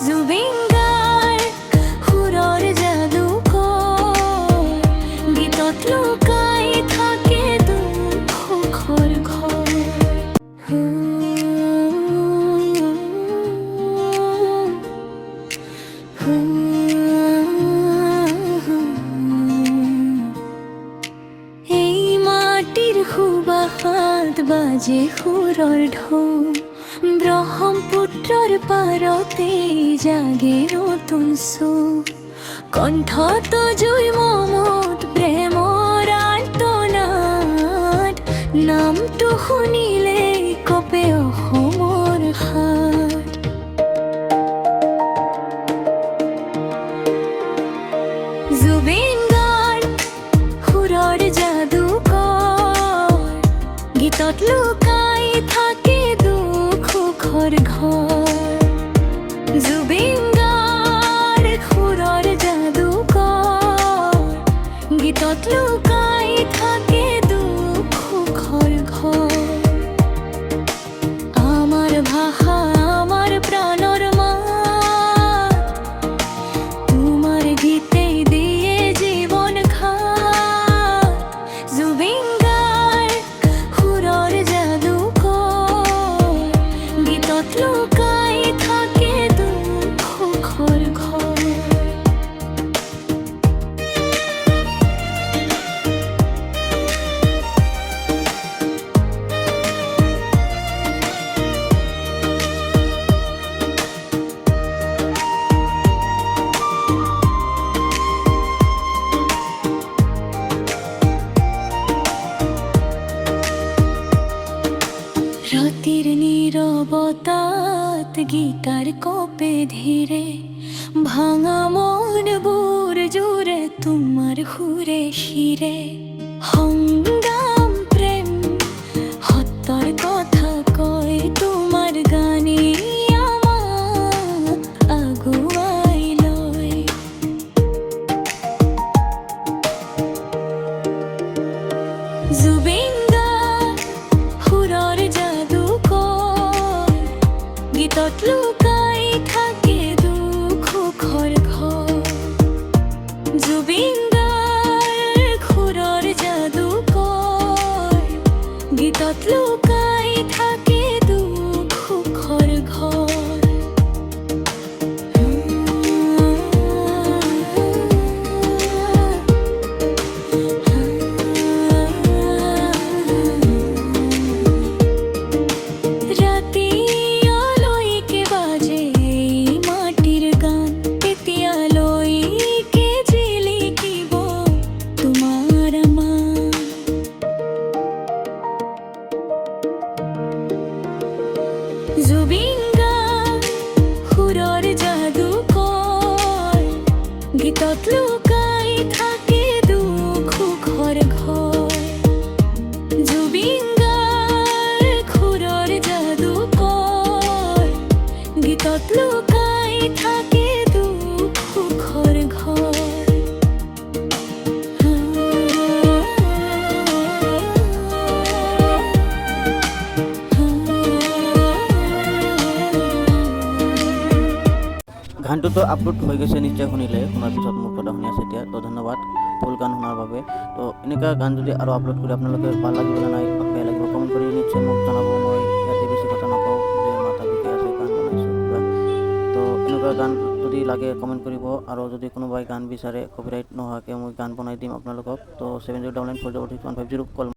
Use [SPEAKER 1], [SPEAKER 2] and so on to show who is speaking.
[SPEAKER 1] জুবিন গাৰ্গ সুৰৰ যাদুকৰ গীতত লুকাই থাকে দুখ সুখৰ ঘৰ এই মাটিৰ সুবাসত বাজে সুৰৰ ঢৌ ব্ৰহ্মপুত্ৰৰ পাৰতে জাগে নতুন সুৰ কণ্ঠত জুই মমত প্ৰেমৰ আৰ্তনাদ নামটো শুনিলে কপে অসমৰ হাত জুবিন গাৰ্গ সুৰৰ যাদুকৰ গীতত লুকাই থাকে সুখৰ ঘৰ জুবিন গাৰ্গ সুৰৰ যাদুকৰ গীতত লুকাই থাকে দুখ সুখৰ ঘৰ আমাৰ ভাষা আমাৰ প্ৰাণৰ মাত তোমাৰ গীতে দিয়ে জীৱন ঘাট জুবিন গাৰ্গ সুৰৰ যাদুকৰ গীতত লুকাই থাকে দুখ সুখৰ ঘৰ ৰাতিৰ নীৰৱতাত গীতাৰ কপে ধীৰে ভাঙা মনবোৰ জোৰে তোমাৰ সুৰে শিৰে সংগ্ৰাম প্ৰেম সত্যৰ কথা কয় তোমাৰ গানে আমাক আগুৱাই লয় জুবিন গীতত লুকাই থাকে দুখ সুখৰ ঘৰ জুবিন গাৰ্গ সুৰৰ যাদুকৰ গীতত লুকাই থাকে দুখ সুখৰ ঘৰ জুবিন গাৰ্গ সুৰৰ যাদুকৰ গীতত লুকাই থাকে দুখ সুখৰ ঘৰ জুবিন গাৰ্গ সুৰৰ যাদুকৰ গীতত লুকাই থাকে দুখ সুখৰ ঘৰ
[SPEAKER 2] গানটোতো আপলোড হৈ গৈছে নিশ্চয় শুনিলে শুনাৰ পিছত মোৰ কথা শুনি আছে এতিয়া তো ধন্যবাদ ফুল গান শুনাৰ বাবে তো এনেকুৱা গান যদি আৰু আপলোড কৰি আপোনালোকে ভাল লাগিব নে নাই বেয়া লাগিব কমেণ্ট কৰি নিশ্চয় মোক জনাব মই ইয়াতে বেছি কথা নকওঁ যে মাথা বিষাই আছে গান বনাইছোঁ কিবা তো এনেকুৱা গান যদি লাগে কমেণ্ট কৰিব আৰু যদি কোনোবাই গান বিচাৰে কপিৰাইট নোহোৱাকৈ মই গান বনাই দিম আপোনালোকক তো 7099403150 কল